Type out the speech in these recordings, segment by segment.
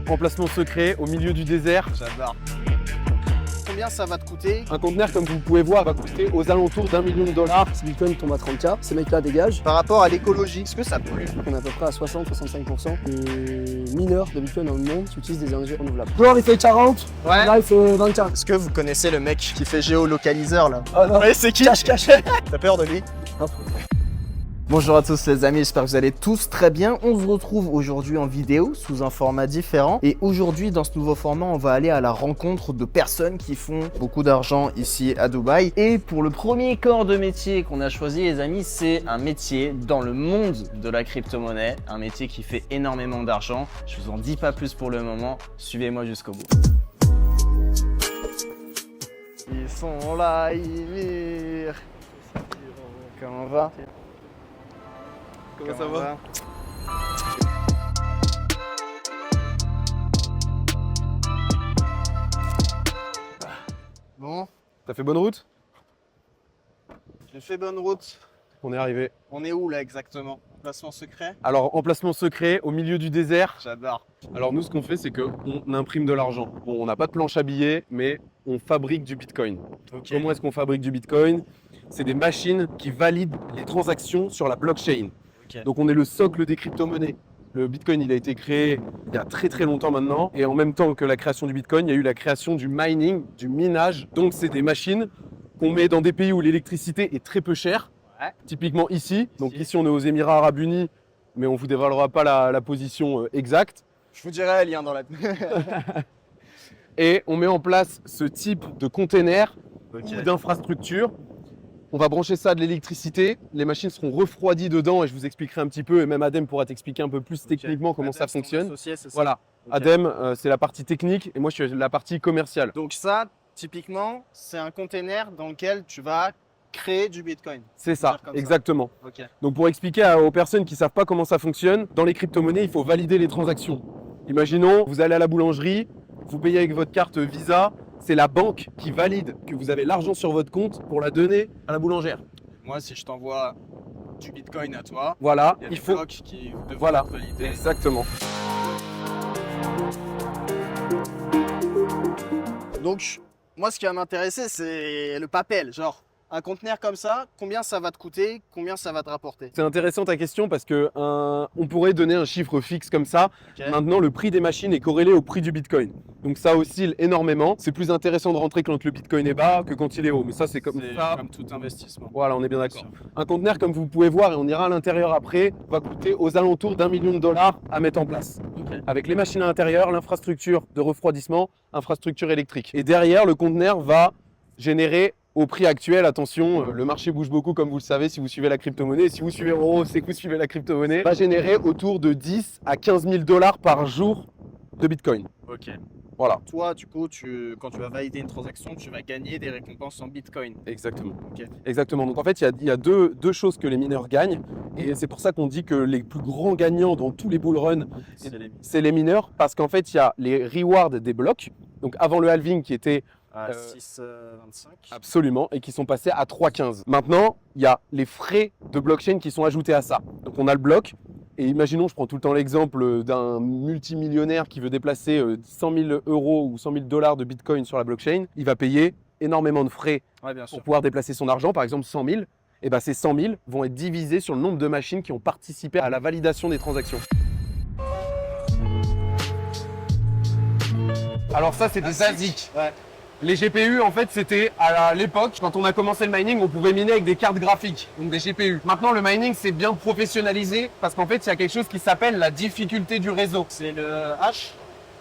emplacement secret au milieu du désert. J'adore. Combien ça va te coûter? Un conteneur, comme vous pouvez voir, va coûter aux alentours d'1 million de dollars. Si Bitcoin tombe à 30K, ces mecs-là dégagent. Par rapport à l'écologie, est-ce que ça pollue? On est à peu près à 60-65% des mineurs de Bitcoin dans le monde qui utilisent des énergies renouvelables. Genre il fait 40, là il fait 24. Est-ce que vous connaissez le mec qui fait géolocaliseur là? Ah non, Ouais, c'est qui? cache. T'as peur de lui? Hop. Bonjour à tous les amis, j'espère que vous allez tous très bien. On se retrouve aujourd'hui en vidéo sous un format différent. Et aujourd'hui dans ce nouveau format, on va aller à la rencontre de personnes qui font beaucoup d'argent ici à Dubaï. Et pour le premier corps de métier qu'on a choisi les amis, c'est un métier dans le monde de la crypto-monnaie. Un métier qui fait énormément d'argent. Je vous en dis pas plus pour le moment, suivez-moi jusqu'au bout. Ils sont là, ils mirent. Comment va? Comment ça va? Bon, T'as fait bonne route? j'ai fait bonne route. On est arrivé. On est où là exactement? Placement secret? Alors, emplacement secret au milieu du désert. J'adore. Alors nous, ce qu'on fait, c'est qu'on imprime de l'argent. Bon, on n'a pas de planche à billets, mais on fabrique du Bitcoin. Ok. Comment est-ce qu'on fabrique du Bitcoin? C'est des machines qui valident les transactions sur la blockchain. Ok. Donc on est le socle des crypto-monnaies. Le Bitcoin, il a été créé il y a très très longtemps maintenant. Et en même temps que la création du Bitcoin, il y a eu la création du mining, du minage. Donc c'est des machines qu'on met dans des pays où l'électricité est très peu chère. Ouais. Typiquement ici. Donc ici, on est aux Émirats Arabes Unis, mais on ne vous dévoilera pas la position exacte. Je vous dirai le lien dans la... Et on met en place ce type de container Ok. ou d'infrastructure. On va brancher ça à de l'électricité, les machines seront refroidies dedans et je vous expliquerai un petit peu, et même Adem pourra t'expliquer un peu plus techniquement comment ça fonctionne. Voilà, Ok. Adem, c'est la partie technique et moi je suis la partie commerciale. Donc ça, typiquement, c'est un container dans lequel tu vas créer du Bitcoin. C'est ça, Faire comme ça. exactement. Ok. Donc pour expliquer aux personnes qui ne savent pas comment ça fonctionne, dans les crypto-monnaies, il faut valider les transactions. Imaginons, vous allez à la boulangerie, vous payez avec votre carte Visa, c'est la banque qui valide que vous avez l'argent sur votre compte pour la donner à la boulangère. Moi, si je t'envoie du Bitcoin à toi, Voilà, il y a il des faut... blocs qui devront Voilà, être validés. exactement. Donc, moi, ce qui va m'intéresser, c'est le papel. Genre, un conteneur comme ça, combien ça va te coûter, combien ça va te rapporter? C'est intéressant ta question parce que on pourrait donner un chiffre fixe comme ça. Ok. Maintenant, le prix des machines est corrélé au prix du Bitcoin. Donc ça oscille énormément. C'est plus intéressant de rentrer quand le Bitcoin est bas que quand il est haut. Mais ça, c'est comme ça. comme tout investissement. Voilà, on est bien d'accord. Un conteneur, comme vous pouvez voir, et on ira à l'intérieur après, va coûter aux alentours d'1 million de dollars à mettre en place. Ok. Avec les machines à l'intérieur, l'infrastructure de refroidissement, infrastructure électrique. Et derrière, le conteneur va générer au prix actuel, attention, le marché bouge beaucoup comme vous le savez si vous suivez la crypto-monnaie. Si vous suivez Euro, c'est que vous suivez la crypto-monnaie. Va générer autour de 10 à 15 000 dollars par jour de Bitcoin. Ok. Voilà. Toi, du coup, quand tu vas valider une transaction, tu vas gagner des récompenses en Bitcoin. Exactement. Ok. Exactement. Donc en fait, il y a deux choses que les mineurs gagnent. Et c'est pour ça qu'on dit que les plus grands gagnants dans tous les bull runs, c'est les mineurs. Parce qu'en fait, il y a les rewards des blocs. Donc avant le halving qui était À 6,25. absolument, et qui sont passés à 3,15. Maintenant, il y a les frais de blockchain qui sont ajoutés à ça. Donc on a le bloc, et imaginons, je prends tout le temps l'exemple d'un multimillionnaire qui veut déplacer 100 000 euros ou 100 000 dollars de Bitcoin sur la blockchain, il va payer énormément de frais Ouais, bien sûr. pour pouvoir déplacer son argent, par exemple 100 000. Et ben ces 100 000 vont être divisés sur le nombre de machines qui ont participé à la validation des transactions. Alors ça, c'est des ASIC. Ouais. Les GPU, en fait, c'était à l'époque, quand on a commencé le mining, on pouvait miner avec des cartes graphiques, donc des GPU. Maintenant, le mining, c'est bien professionnalisé parce qu'en fait, il y a quelque chose qui s'appelle la difficulté du réseau. C'est le H.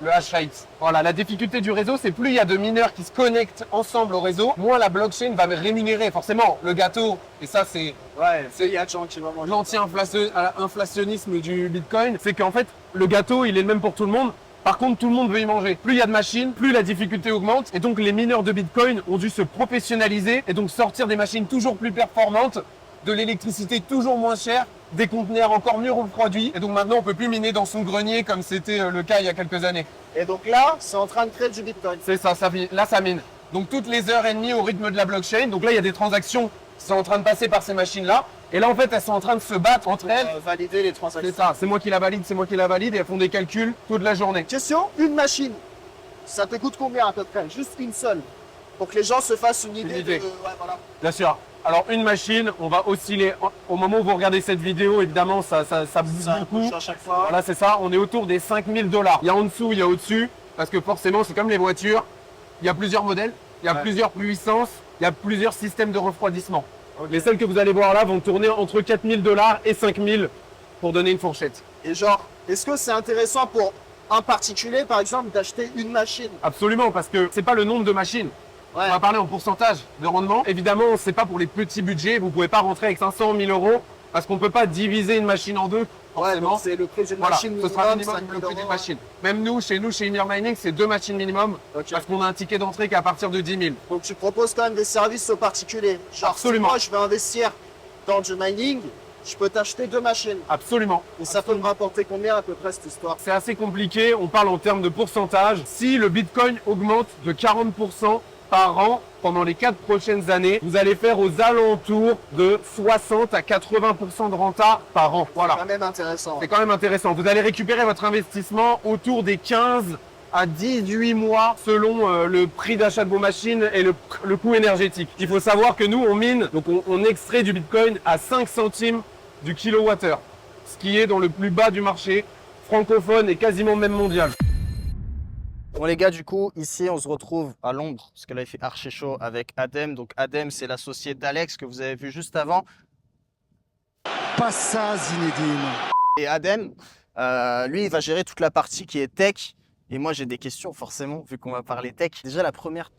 Le hash rate. Voilà, la difficulté du réseau, c'est plus il y a de mineurs qui se connectent ensemble au réseau, moins la blockchain va rémunérer. Forcément, le gâteau, et ça, c'est Ouais, il y a de gens qui vont manger. l'anti-inflationnisme du Bitcoin, c'est qu'en fait, le gâteau, il est le même pour tout le monde. Par contre, tout le monde veut y manger. Plus il y a de machines, plus la difficulté augmente. Et donc, les mineurs de Bitcoin ont dû se professionnaliser et donc sortir des machines toujours plus performantes, de l'électricité toujours moins chère, des conteneurs encore mieux refroidis. Et donc maintenant, on peut plus miner dans son grenier comme c'était le cas il y a quelques années. Et donc là, c'est en train de créer du Bitcoin. C'est ça, là, ça mine. Donc, toutes les heures et demie au rythme de la blockchain. Donc là, il y a des transactions qui sont en train de passer par ces machines-là. Et là, en fait, elles sont en train de se battre entre elles. Valider les transactions. C'est ça, c'est moi qui la valide, c'est moi qui la valide, et elles font des calculs toute la journée. Question, une machine, ça te coûte combien à peu près? Juste une seule. Pour que les gens se fassent une idée. idée. Ouais, voilà. Bien sûr. Alors, une machine, on va osciller. Au moment où vous regardez cette vidéo, évidemment, ça bouge Ça beaucoup. bouge à chaque fois. Voilà, c'est ça. On est autour des 5000 $. Il y a en dessous, il y a au-dessus. Parce que forcément, c'est comme les voitures. Il y a plusieurs modèles, il y a plusieurs puissances, il y a plusieurs systèmes de refroidissement. Les celles que vous allez voir là vont tourner entre 4000 $ et 5000 pour donner une fourchette. Et genre, est-ce que c'est intéressant pour un particulier, par exemple, d'acheter une machine? Absolument, parce que c'est pas le nombre de machines. Ouais. On va parler en pourcentage de rendement. Évidemment, c'est pas pour les petits budgets. Vous pouvez pas rentrer avec 500 000 € parce qu'on peut pas diviser une machine en deux. Ouais, Forcément. donc c'est le prix d'une Voilà, machine ce sera minimum, minimum 5 le 000 prix d'une €. machine. Même nous, chez Emir Mining, c'est 2 machines minimum. Ok. Parce qu'on a un ticket d'entrée qui est à partir de 10 000. Donc tu proposes quand même des services aux particuliers. Genre, Absolument. si moi je vais investir dans du mining, je peux t'acheter 2 machines. Absolument. Et ça peut me rapporter combien à peu près cette histoire? C'est assez compliqué, on parle en termes de pourcentage. Si le Bitcoin augmente de 40% par an pendant les 4 prochaines années, vous allez faire aux alentours de 60 à 80% de renta par an. C'est Voilà, quand même intéressant. c'est quand même intéressant. Vous allez récupérer votre investissement autour des 15 à 18 mois selon le prix d'achat de vos machines et le coût énergétique. Il faut savoir que nous, on mine, donc on extrait du Bitcoin à 5 centimes du kilowattheure, ce qui est dans le plus bas du marché francophone et quasiment même mondial. Bon les gars, du coup, ici on se retrouve à l'ombre, parce que là il fait archi chaud avec Adem. Donc Adem, c'est l'associé d'Alex que vous avez vu juste avant. Pas ça, Zinedine. Et Adem, lui, il va gérer toute la partie qui est tech. Et moi, j'ai des questions, forcément, vu qu'on va parler tech. Déjà, la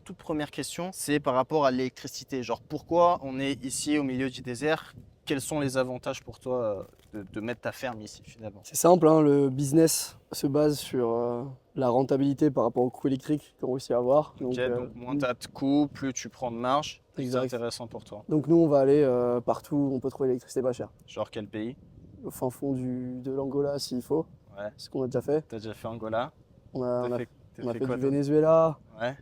toute première question, c'est par rapport à l'électricité. Genre, pourquoi on est ici au milieu du désert? Quels sont les avantages pour toi de mettre ta ferme ici, finalement? C'est simple, hein, le business se base sur la rentabilité par rapport au coût électrique qu'on réussit à avoir. Ok, donc moins tu as de coûts, plus tu prends de marge. C'est Exact. intéressant pour toi. Donc nous, on va aller partout où on peut trouver l'électricité pas chère. Genre quel pays? Au fin fond de l'Angola s'il faut, Ouais. ce qu'on a déjà fait. T'as déjà fait Angola? On a T'as fait fait du quoi? Venezuela, Ouais.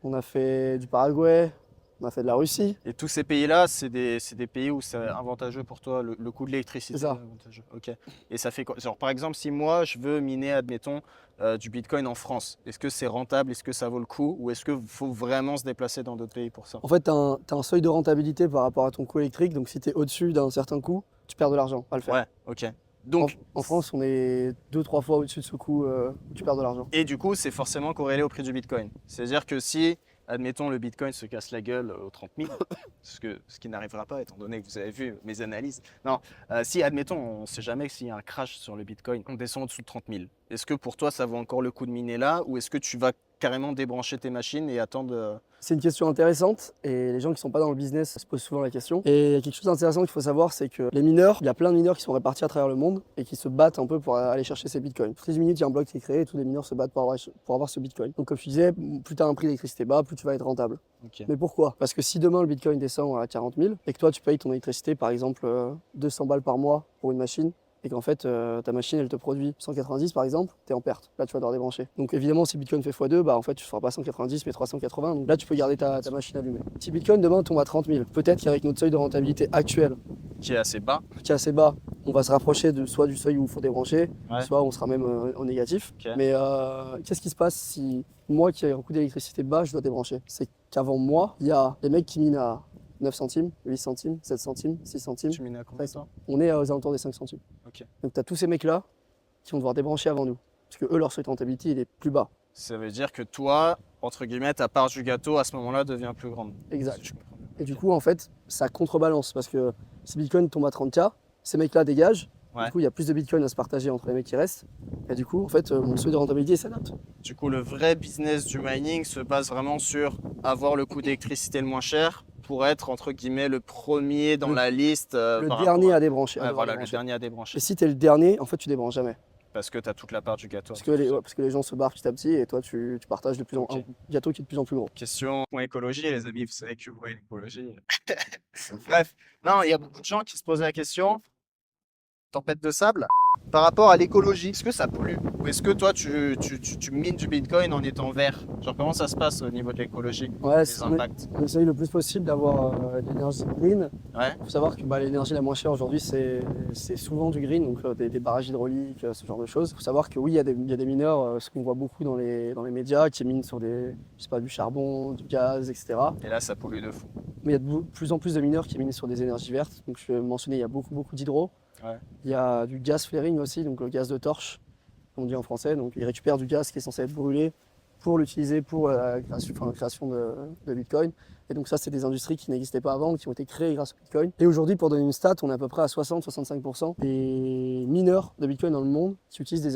on a fait du Paraguay, on a fait de la Russie. Et tous ces pays-là, c'est des pays où c'est avantageux pour toi, le coût de l'électricité? C'est ça. est avantageux. Ok. Et ça fait quoi? Genre, par exemple, si moi, je veux miner, admettons, du Bitcoin en France, est-ce que c'est rentable? Est-ce que ça vaut le coup? Ou est-ce qu'il faut vraiment se déplacer dans d'autres pays pour ça? En fait, tu as, un seuil de rentabilité par rapport à ton coût électrique. Donc si tu es au-dessus d'un certain coût, tu perds de l'argent à le faire. Ouais, ok. Donc, En France, on est 2-3 fois au-dessus de ce coût où tu perds de l'argent. et du coup, c'est forcément corrélé au prix du Bitcoin. C'est-à-dire que si, admettons, le Bitcoin se casse la gueule aux 30 000, ce qui n'arrivera pas étant donné que vous avez vu mes analyses. Non, si, admettons, on ne sait jamais que s'il y a un crash sur le Bitcoin, on descend au-dessous de 30 000. Est-ce que pour toi, ça vaut encore le coup de miner là ou est-ce que tu vas carrément débrancher tes machines et attendre C'est une question intéressante et les gens qui ne sont pas dans le business se posent souvent la question. Et il y a quelque chose d'intéressant qu'il faut savoir, c'est que les mineurs, il y a plein de mineurs qui sont répartis à travers le monde et qui se battent un peu pour aller chercher ces bitcoins. Toutes les minutes, il y a un bloc qui est créé et tous les mineurs se battent pour avoir ce bitcoin. Donc comme je disais, plus tu as un prix d'électricité bas, plus tu vas être rentable. Ok. Mais pourquoi? Parce que si demain le bitcoin descend à 40 000 et que toi tu payes ton électricité par exemple 200 balles par mois pour une machine, et qu'en fait ta machine elle te produit 190 par exemple, tu es en perte. Là tu vas devoir débrancher. Donc évidemment si Bitcoin fait x2, bah en fait tu ne feras pas 190 mais 380. Donc là tu peux garder ta machine allumée. Si Bitcoin demain tombe à 30 000, peut-être qu'avec notre seuil de rentabilité actuel, Qui est assez bas. qui est assez bas, on va se rapprocher soit du seuil où il faut débrancher, Ouais. soit on sera même en négatif. Ok. Mais qu'est-ce qui se passe si moi qui ai un coût d'électricité bas, je dois débrancher? C'est qu'avant moi, il y a des mecs qui minent à 9 centimes, 8 centimes, 7 centimes, 6 centimes. Tu mines à combien de temps? On est aux alentours des 5 centimes. Ok. Donc tu as tous ces mecs-là qui vont devoir débrancher avant nous. Parce que eux, leur seuil de rentabilité, il est plus bas. Ça veut dire que toi, entre guillemets, ta part du gâteau à ce moment-là devient plus grande. Exact. Si je comprends bien. Et du coup, en fait, ça contrebalance. Parce que si Bitcoin tombe à 30K, ces mecs-là dégagent. Ouais. Du coup, il y a plus de Bitcoin à se partager entre les mecs qui restent. Et du coup, en fait, mon seuil de rentabilité s'adapte. Du coup, le vrai business du mining se base vraiment sur avoir le coût d'électricité le moins cher pour être, entre guillemets, le premier dans la liste. Le par dernier rapport à débrancher. Ouais, voilà, le débrancher. dernier à débrancher. Et si tu es le dernier, en fait, tu débranches jamais. Parce que tu as toute la part du gâteau. Parce que les gens se barrent petit à petit et toi, tu partages de plus en Ok. un gâteau qui est de plus en plus gros. Question point écologie, les amis, vous savez que ouais, l'écologie. Bref, non, il y a beaucoup de gens qui se posent la question. tempête de sable. Par rapport à l'écologie, est-ce que ça pollue? Ou est-ce que toi, tu mines du Bitcoin en étant vert? Genre, comment ça se passe au niveau de l'écologie? Ouais, Les impacts? on essaye le plus possible d'avoir de l'énergie green. Ouais. Il faut savoir que l'énergie la moins chère aujourd'hui, c'est souvent du green, donc des barrages hydrauliques, ce genre de choses. Il faut savoir que oui, il y a des mineurs, ce qu'on voit beaucoup dans les médias, qui minent sur du charbon, du gaz, etc. Et là, ça pollue de fou. Mais il y a de plus en plus de mineurs qui minent sur des énergies vertes. Donc je mentionnais, il y a beaucoup d'hydro. Ouais. Il y a du gas flaring aussi, donc le gaz de torche, comme on dit en français. Donc ils récupèrent du gaz qui est censé être brûlé pour l'utiliser pour la création de Bitcoin. Et donc ça, c'est des industries qui n'existaient pas avant, qui ont été créées grâce au Bitcoin. Et aujourd'hui, pour donner une stat, on est à peu près à 60-65% des mineurs de Bitcoin dans le monde qui utilisent des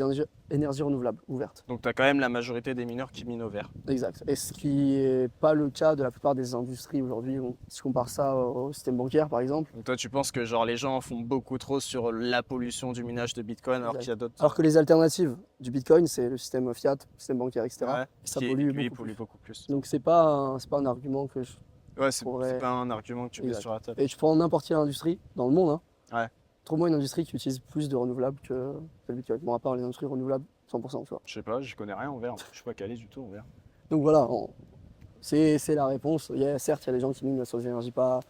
énergies renouvelables ouvertes. Donc, tu as quand même la majorité des mineurs qui minent au vert. Exact. Et ce qui n'est pas le cas de la plupart des industries aujourd'hui. Si on compare ça au système bancaire, par exemple. Donc, toi, tu penses que genre, les gens font beaucoup trop sur la pollution du minage de Bitcoin alors Exact. qu'il y a d'autres... Alors que les alternatives du Bitcoin, c'est le système fiat, le système bancaire, etc. Ouais, Et ça qui, pollue lui, beaucoup pollue plus. beaucoup plus. Donc c'est pas un argument que je... Ouais, c'est pourrait- pas un argument que tu mets Exact. sur la table. Et tu prends n'importe quelle industrie dans le monde, hein. Ouais. Trouve-moi une industrie qui utilise plus de renouvelables que le Bitcoin. Bon, à part les industries renouvelables, 100%, tu vois. Je sais pas, je connais rien en vert. Je suis pas calé du tout en vert. Donc voilà, c'est la réponse. Certes, il y a des gens qui minent sur des énergies pas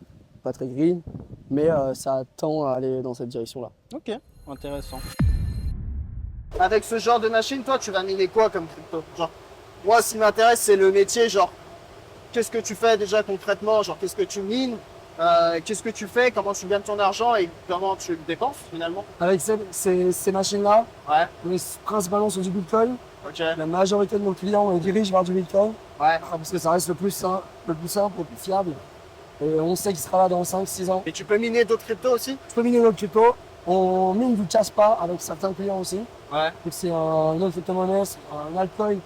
très green, mais ça tend à aller dans cette direction-là. Ok, intéressant. Avec ce genre de machine, toi, tu vas miner quoi comme crypto? Genre, moi, ce qui m'intéresse, c'est le métier. Genre, qu'est-ce que tu fais déjà concrètement? Genre, qu'est-ce que tu mines? Qu'est-ce que tu fais? Comment tu gagnes ton argent et comment tu le dépenses finalement? Avec ces machines-là, Ouais, on est principalement sur du Bitcoin. ok. La majorité de nos clients, on les dirige vers du Bitcoin. Ouais. Parce que ça reste le plus simple, le plus fiable. Et on sait qu'il sera là dans 5-6 ans. Et tu peux miner d'autres cryptos aussi? Je peux miner notre crypto. On mine du Caspa avec certains clients aussi. Ouais. Donc c'est une autre crypto-monnaie, c'est un altcoin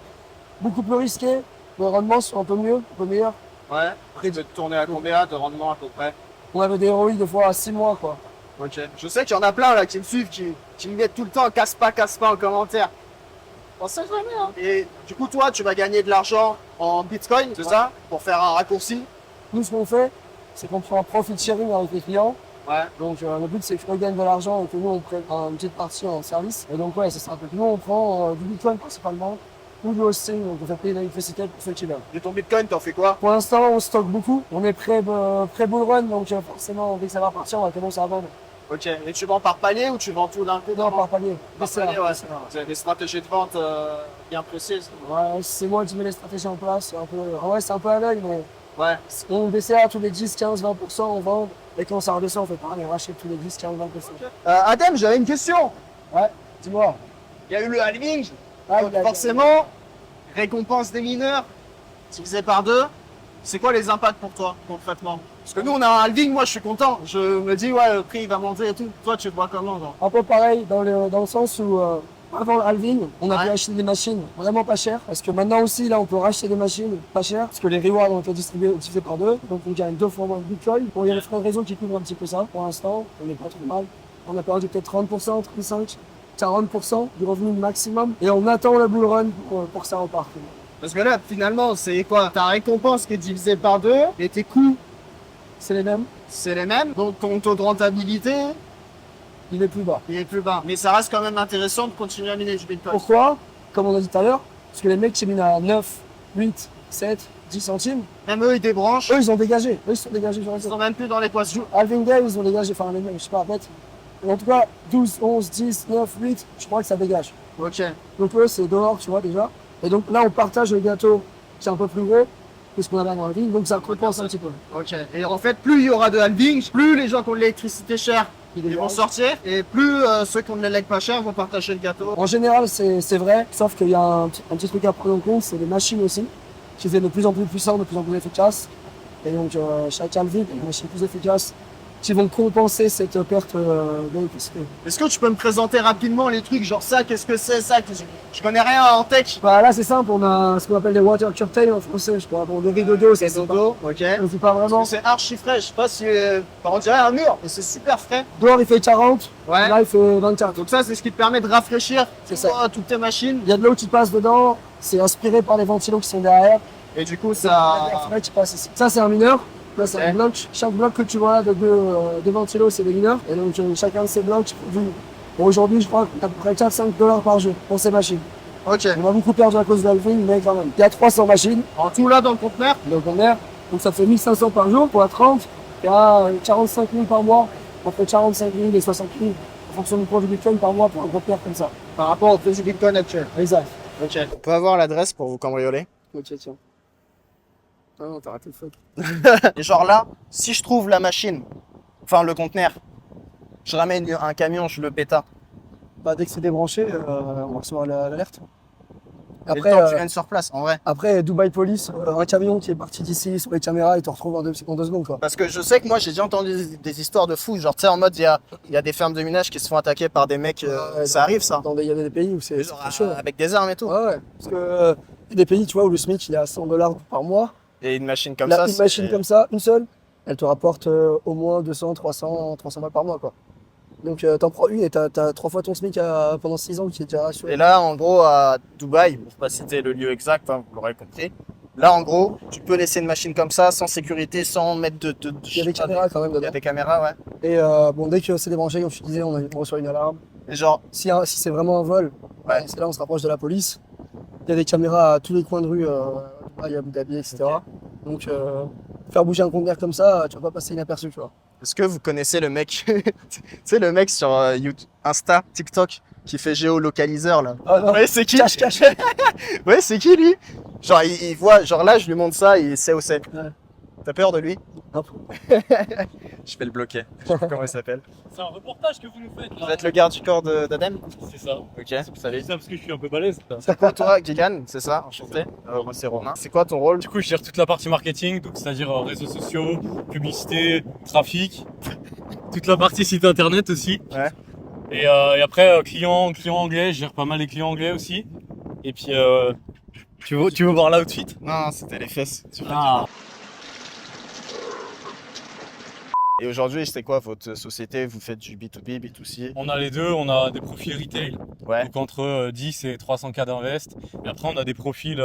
beaucoup plus risqué. Les rendements sont un peu meilleurs. Ouais. Après, de tourner à combien de rendement à peu près? On avait des ROI des fois à 6 mois, quoi. Ok. Je sais qu'il y en a plein là qui me suivent, qui me mettent tout le temps casse pas en commentaire. On sait jamais, hein. Et du coup, toi, tu vas gagner de l'argent en Bitcoin, c'est ça? Pour faire un raccourci? Nous, ce qu'on fait, c'est qu'on fait un profit sharing avec les clients. Ouais. Donc le but, c'est qu'ils gagnent de l'argent et que nous, on prenne une petite partie en service. Et donc, ouais, c'est ça. Donc, nous, on prend du Bitcoin principalement ou du hosting. Donc, on fait payer l'électricité pour ceux qui veulent. Et ton Bitcoin, t'en fais quoi? Pour l'instant, on stocke beaucoup. On est pré-bull run, donc forcément, dès que ça va partir, on va commencer à vendre. Ok. Et tu vends par palier ou tu vends tout d'un coup? Non, par palier. Par DCA, palier, ouais. DCA. Vous avez des stratégies de vente bien précises? Ouais, c'est moi qui mets les stratégies en place. C'est un peu à l'œil, mais Ouais. on DCA tous les 10, 15, 20%, on vend. Et quand ça redescend, on fait pareil, on rachète tous les 10, 15, 20%. Adam, j'avais une question. Ouais, dis-moi. Il y a eu le halving. Ah, Donc, forcément, récompense des mineurs, divisé par 2. C'est quoi les impacts pour toi, concrètement? Parce que nous, on a un halving, moi, je suis content. Je me dis, ouais, le prix, il va monter et tout. Toi, tu le vois comment, genre? Un peu pareil dans le sens où avant le halving, on a Ouais. pu acheter des machines vraiment pas chères. Parce que maintenant aussi, là, on peut racheter des machines pas chères. Parce que les rewards ont été divisés par 2. Donc on gagne 2 fois moins de Bitcoin. Bon, il y a les frais de réseau qui couvrent un petit peu ça. Pour l'instant, on n'est pas trop mal. On a perdu peut-être 30%, 35%, 40% du revenu maximum. Et on attend le bull run pour que ça reparte. Parce que là, finalement, c'est quoi? Ta récompense qui est divisée par 2 et tes coûts, C'est les mêmes, c'est les mêmes. Donc, ton taux de rentabilité, il est plus bas. il est plus bas. Mais ça reste quand même intéressant de continuer à miner du Bitcoin. Pourquoi? Comme on a dit tout à l'heure, parce que les mecs qui minent à 9, 8, 7, 10 centimes, Même eux, ils débranchent. eux ils ont dégagé. Eux ils sont dégagés. Ils sont même plus dans l'équation. Halving Day, ils ont dégagé, enfin les mecs, je sais pas, peut-être. En tout cas, 12, 11, 10, 9, 8, je crois que ça dégage. Ok. Donc eux, c'est dehors, tu vois, déjà. Et donc là, on partage le gâteau qui est un peu plus gros que ce qu'on avait dans la ville, donc ça compense un petit peu. Ok. Et en fait, plus il y aura de halving, plus les gens qui ont de l'électricité chère, ils vont sortir, et plus ceux qui ont de l'élec pas cher vont partager le gâteau. En général, c'est vrai, sauf qu'il y a un petit truc à prendre en compte, c'est les machines aussi, qui deviennent de plus en plus puissantes, de plus en plus efficaces. Et donc, chaque halving, il y a des machines plus efficaces qui vont compenser cette perte d'électricité. Est-ce que tu peux me présenter rapidement les trucs, genre ça, qu'est-ce que c'est ça? Je connais rien en tech. Bah là, c'est simple, on a ce qu'on appelle des water curtains en français, je crois. Bon, des rideaux d'eau, ça c'est pas, ok. c'est pas vraiment. C'est archi frais, je sais pas si. On dirait un mur, mais c'est super frais. Dehors, il fait 40, Ouais. là, il fait 24. Donc ça, c'est ce qui te permet de rafraîchir C'est ça. toutes tes machines. Il y a de l'eau qui passe dedans, c'est aspiré par les ventilos qui sont derrière. Et du coup, Il y a de l'air ça. frais qui passe ici. Ça, c'est un mineur. Là, c'est un Ok. bloc. Chaque bloc que tu vois là de deux ventilos, c'est des mineurs. Et donc, chacun de ces blocs produit Bon, aujourd'hui, je crois que t'as à peu près 4-5 $ par jour pour ces machines. Ok. On a beaucoup perdu à cause de l'Alvin, mais quand même. Il y a 300 machines En tout là dans le conteneur? dans le conteneur. Donc ça fait 1500 par jour pour la 30. Il y a 45 000 par mois. On fait 45 000 et 60 000 en fonction du poids du Bitcoin par mois pour un gros paire comme ça. Par rapport au prix du Bitcoin actuel. Exact. Ok. On peut avoir l'adresse pour vous cambrioler? Ok, tiens. Ah non, t'as raté le fuck. Et genre là, si je trouve la machine, enfin le conteneur, je ramène un camion, je le pétard. Bah, dès que c'est débranché, on va recevoir l'alerte. Après, Après, le temps que tu viennes sur place, en vrai. après, Dubai Police, un camion qui est parti d'ici sur les caméras, il te retrouve en 2 secondes, quoi. Parce que je sais que moi j'ai déjà entendu des histoires de fous, genre tu sais en mode il y a des fermes de minage qui se font attaquer par des mecs, Ouais, ça arrive ça. Il y a des pays où c'est Genre, très chaud. avec des armes et tout. Ouais, ouais. Parce que il y a des pays, tu vois, où le SMIC il est à 100 $ par mois. Et une machine comme Là, ça, une machine comme ça, une seule, elle te rapporte au moins 200, 300 balles par mois, quoi. Donc t'en prends une et t'as 3 fois ton SMIC pendant 6 ans qui est déjà assuré. Et là, en gros, à Dubaï, pour pas citer le lieu exact, hein, vous l'aurez compris, là, en gros, tu peux laisser une machine comme ça, sans sécurité, sans mettre de... Il y a des caméras quand même Il y dedans. a des caméras, ouais. Et bon, dès que c'est débranché, comme je te disais, on reçoit une alarme. Et genre, Si c'est vraiment un vol, Ouais. c'est là on se rapproche de la police. Il y a des caméras à tous les coins de rue, à Abu Dhabi, etc. Donc faire bouger un conteneur comme ça, tu vas pas passer inaperçu, tu vois. est-ce que vous connaissez le mec, tu sais, le mec sur YouTube, Insta, TikTok, qui fait géolocaliseur, là? Ah non, Ouais, c'est qui? cache. Ouais, c'est qui, lui? Genre, il voit, genre là, je lui montre ça, il sait où c'est. Ouais. T'as peur de lui? Non. Je vais le bloquer. Je sais pas comment il s'appelle. C'est un reportage que vous nous faites là. Vous êtes le garde du corps d'Adem? C'est ça. Ok, C'est salut. ça parce que je suis un peu balèze. Là. C'est quoi toi, Guigan? C'est ça? Enchanté. Moi, c'est Romain. C'est quoi ton rôle? Du coup, je gère toute la partie marketing, donc c'est-à-dire réseaux sociaux, publicité, trafic, toute la partie site internet aussi. Ouais. Et après, client anglais, je gère pas mal les clients anglais aussi. Et puis, tu veux voir l'outfit? Non, c'était les fesses. Ah. Et aujourd'hui, c'est quoi votre société? Vous faites du B2B, B2C? On a les deux, on a des profils retail, Ouais. donc entre 10 et 300 k d'invest. Et après, on a des profils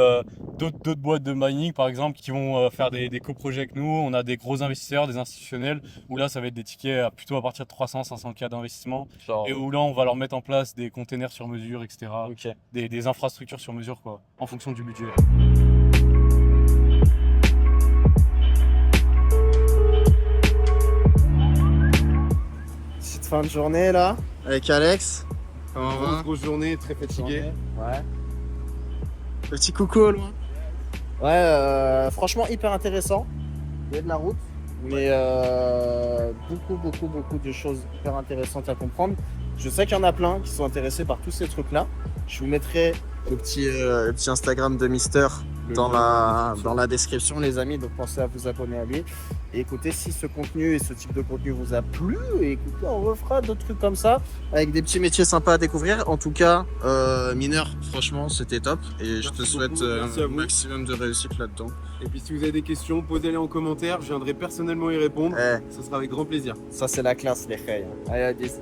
d'autres boîtes de mining, par exemple, qui vont faire des coprojets avec nous. On a des gros investisseurs, des institutionnels, où là, ça va être des tickets plutôt à partir de 300, 500 k d'investissement. Genre, Et où là, on va leur mettre en place des containers sur mesure, etc. ok. Des infrastructures sur mesure, quoi, en fonction du budget. Petite fin de journée là, avec Alex. Comment on va? Grosse journée, très fatigué. Ouais. Petit coucou au loin. Ouais, franchement hyper intéressant. Il y a de la route, mais beaucoup de choses hyper intéressantes à comprendre. Je sais qu'il y en a plein qui sont intéressés par tous ces trucs-là. Je vous mettrai le petit Instagram de Mister dans la description, les amis. Donc pensez à vous abonner à lui. Et écoutez, si ce contenu et ce type de contenu vous a plu, écoutez, on refera d'autres trucs comme ça avec des petits métiers sympas à découvrir. En tout cas, Mineur, franchement, c'était top. Et je te souhaite beaucoup, merci à un vous. maximum de réussite là-dedans. Et puis si vous avez des questions, posez-les en commentaire, je viendrai personnellement y répondre. Eh, Ce sera avec grand plaisir. ça, c'est la classe, les filles. Allez, à 10.